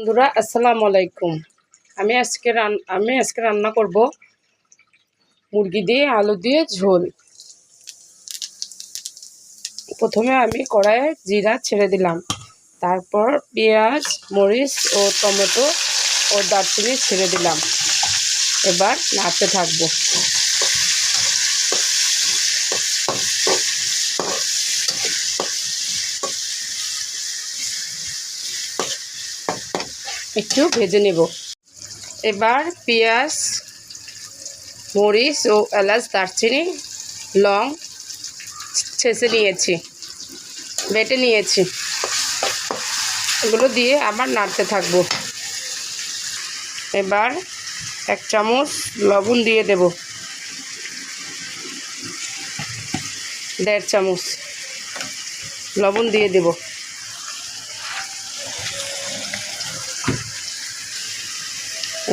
বন্ধুরা আসসালামু আলাইকুম। আমি আজকে রান্না করব মুরগি দিয়ে আলু দিয়ে ঝোল। প্রথমে আমি কড়াইয়ে জিরা ছেড়ে দিলাম, তারপর পেঁয়াজ, মরিচ ও টমেটো ও দারচিনি ছেড়ে দিলাম। এবার নাড়তে থাকবো। একটু ভেজে নেব। এবার পেঁয়াজ, মরিচ ও এলাচ, দারচিনি, লং ছেঁচে নিয়েছি, বেটে নিয়েছি, এগুলো দিয়ে আবার নাড়তে থাকবো। এবার 1 চামচ লবণ দিয়ে দেব, 1.5 চামচ লবণ দিয়ে দেব।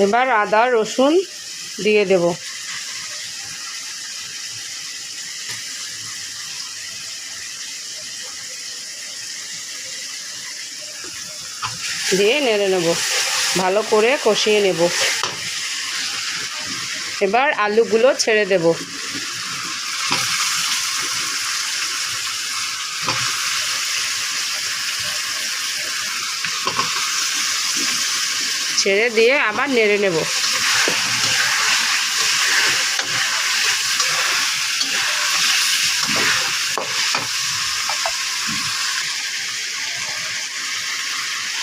এবার আদা রসুন দিয়ে দেব। দিয়ে নেড়ে নেব, ভালো করে কষিয়ে নেব। এবার আলুগুলো ছেড়ে দেব। ছেড়ে দিয়ে আবার নেড়ে নেব।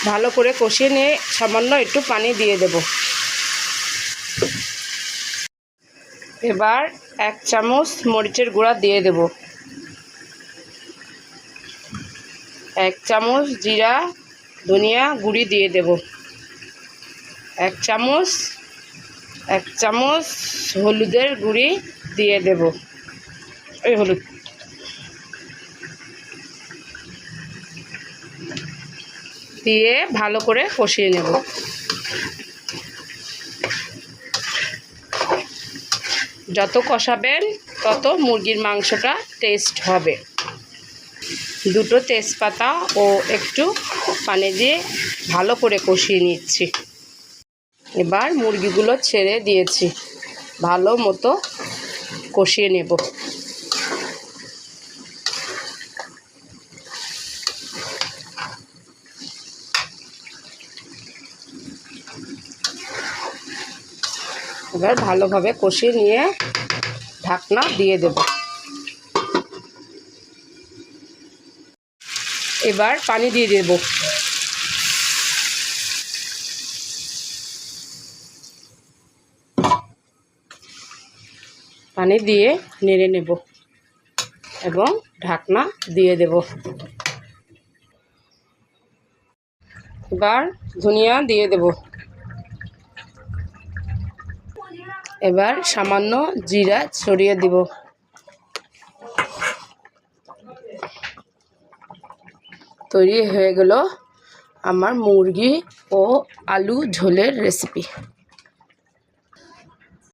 ভালো করে কষিয়ে নিয়ে সামান্য একটু পানি দিয়ে দেব। এবার 1 চামচ মরিচের গুঁড়া দিয়ে দেব, 1 চামচ জিরা ধনিয়া গুঁড়ি দিয়ে দেব, 1 চামচ হলুদের গুঁড়ি দিয়ে দেব। এই হলুদ দিয়ে ভালো করে কষিয়ে নেব। যত কষাবেন তত মুরগির মাংসটা টেস্ট হবে। 2টো তেজপাতা ও একটু পানি দিয়ে ভালো করে কষিয়ে নিচ্ছি। এবার মুরগিগুলো ছেড়ে দিয়েছি, ভালো মতো কষিয়ে নেব। এবার ভালোভাবে কষিয়ে নিয়ে ঢাকনা দিয়ে দেব। এবার পানি দিয়ে দেব। পানি দিয়ে নেড়ে নেব এবং ঢাকনা দিয়ে দেব। এবার ধনিয়া দিয়ে দেব। এবার সামান্য জিরা ছড়িয়ে দিব। তৈরি হয়ে গেল আমার মুরগি ও আলু ঝোলের রেসিপি।